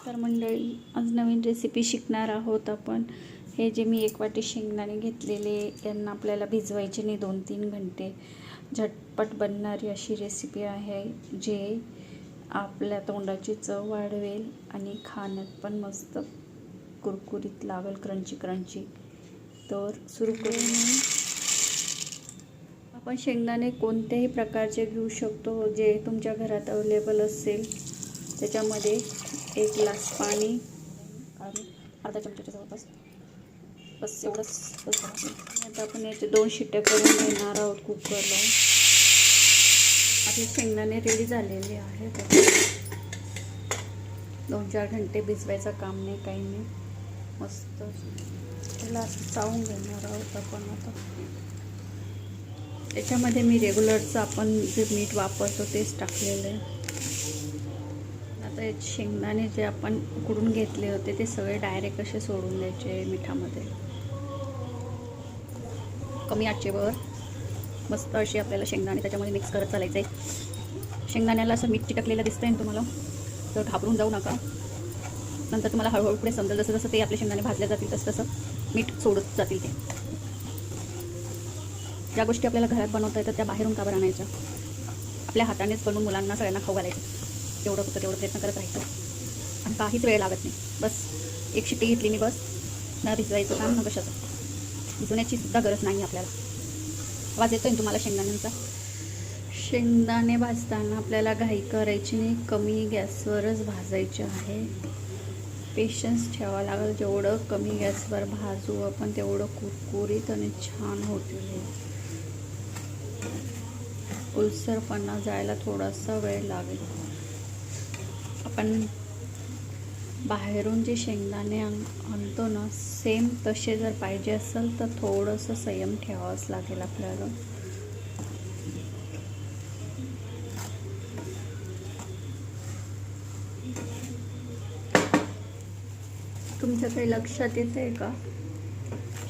तर मंडळी, आज नवीन रेसिपी शिकणार आहोत आपण। हे जे मी 1 वाटी शेंगदाणे घेतलेले, यांना आपल्याला भिजवायचे नाही 2-3 घंटे। झटपट बनणारी अशी रेसिपी आहे, जे आपल्या तोंडाची चव वाढवेल आणि खाण्यात पण मस्त कुरकुरीत लागेल, क्रंची क्रंची। तर सुरू करू। आपण शेंगदाणे कोणत्याही प्रकारचे घेऊ शकतो, जे तुमच्या घरात अवेलेबल असेल। त्याच्यामध्ये 1 ग्लास पाणी आणि अर्धा चमच्याच्या जवळपास, बस एवढंच। आता आपण याचे 2 शिट्ट्या करून घेणार आहोत कुकरला। आपले शेंगदाणे रेडी झालेले आहेत। 2-4 घंटे भिजवायचं काम नाही, काही नाही, मस्त त्याला असं चावून घेणार आहोत आपण। आता त्याच्यामध्ये मी रेग्युलरचं आपण जे मीठ वापरतो तेच टाकलेलं आहे। आता हे शेंगदाणे जे आपण उकडून घेतले होते, ते सगळे डायरेक्ट असे सोडून द्यायचे मिठामध्ये। कमी आचेवर मस्त असे आपल्याला शेंगदाणे त्याच्यामध्ये मिक्स करत चालायचे। शेंगदाण्याला असं मीठ चिटकलेलं दिसतंय ना तुम्हाला, तर घाबरून जाऊ नका। नंतर तुम्हाला हळूहळू पुढे समजेल, जसं जसं ते आपले शेंगदाणे भाजले जातील तसं तसं मीठ सोडत जातील ते। ज्या गोष्टी आपल्याला घरात बनवता येतात त्या बाहेरून का बरं आणायच्या? आपल्या हातानेच बनवून मुलांना सगळ्यांना खाऊ घालायचं। तेवढं होतं तेवढं प्रयत्न करत राहायचं आणि काहीच वेळ लागत नाही। बस 1 शिट्टी घेतली मी, बस। ना भिजवायचं काम, ना कशाचं, भिजवण्याची सुद्धा गरज नाही आपल्याला। आवाज येतोय ना तुम्हाला शेंगदाण्यांचा? शेंगदाणे भाजताना आपल्याला घाई करायची नाही, कमी गॅसवरच भाजायचे आहे। पेशन्स ठेवावं लागेल। जेवढं कमी गॅसवर भाजू आपण, तेवढं कुरकुरीत आणि छान होतील। ओलसरपणा जायला थोडासा वेळ लागेल। आपण बाहेरून जे शेंगदाणे आणतो ना, सेम तसे जर पाहिजे असेल तर थोडंसं संयम ठेवावंच लागेल आपल्याला। तुमच्या काही लक्षात येत आहे का?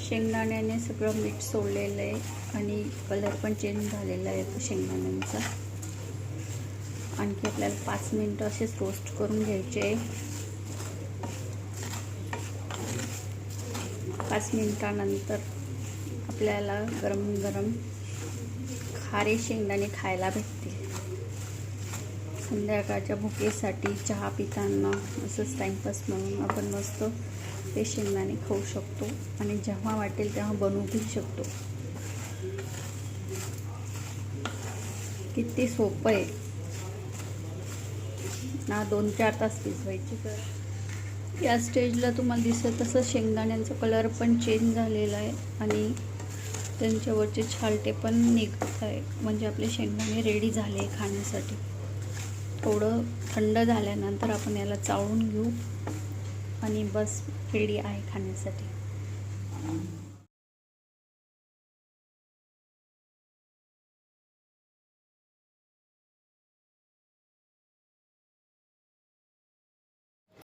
शेंगदाण्याने सगळं मीठ सोडलेलं आहे आणि कलर पण चेंज झालेला आहे शेंगदाण्यांचा। आणखी आपल्याला 5 मिनिटं असेच रोस्ट करून घ्यायचे। 5 मिनिटानंतर आपल्याला गरम गरम खारे शेंगदाणे खायला भेटतील। संध्याकाळच्या भुकेसाठी चहा पिताना असंच टाइमपास म्हणून आपण मस्त हे शेंगदाणे खाऊ शकतो आणि जेव्हा वाटेल तेव्हा बनवू शकतो। किती सोपं आहे ना। 2-4 तास भिजवायची। तर या स्टेजला तुम्हाला दिसत तसं शेंगदाण्यांचा कलर पण चेंज झालेला आहे आणि त्यांच्यावरचे छालटे पण निघत आहे, म्हणजे आपले शेंगदाणे रेडी झाले खाण्यासाठी। थोडं थंड झाल्यानंतर आपण याला चाळून घेऊ आणि बस रेडी आहे खाण्यासाठी।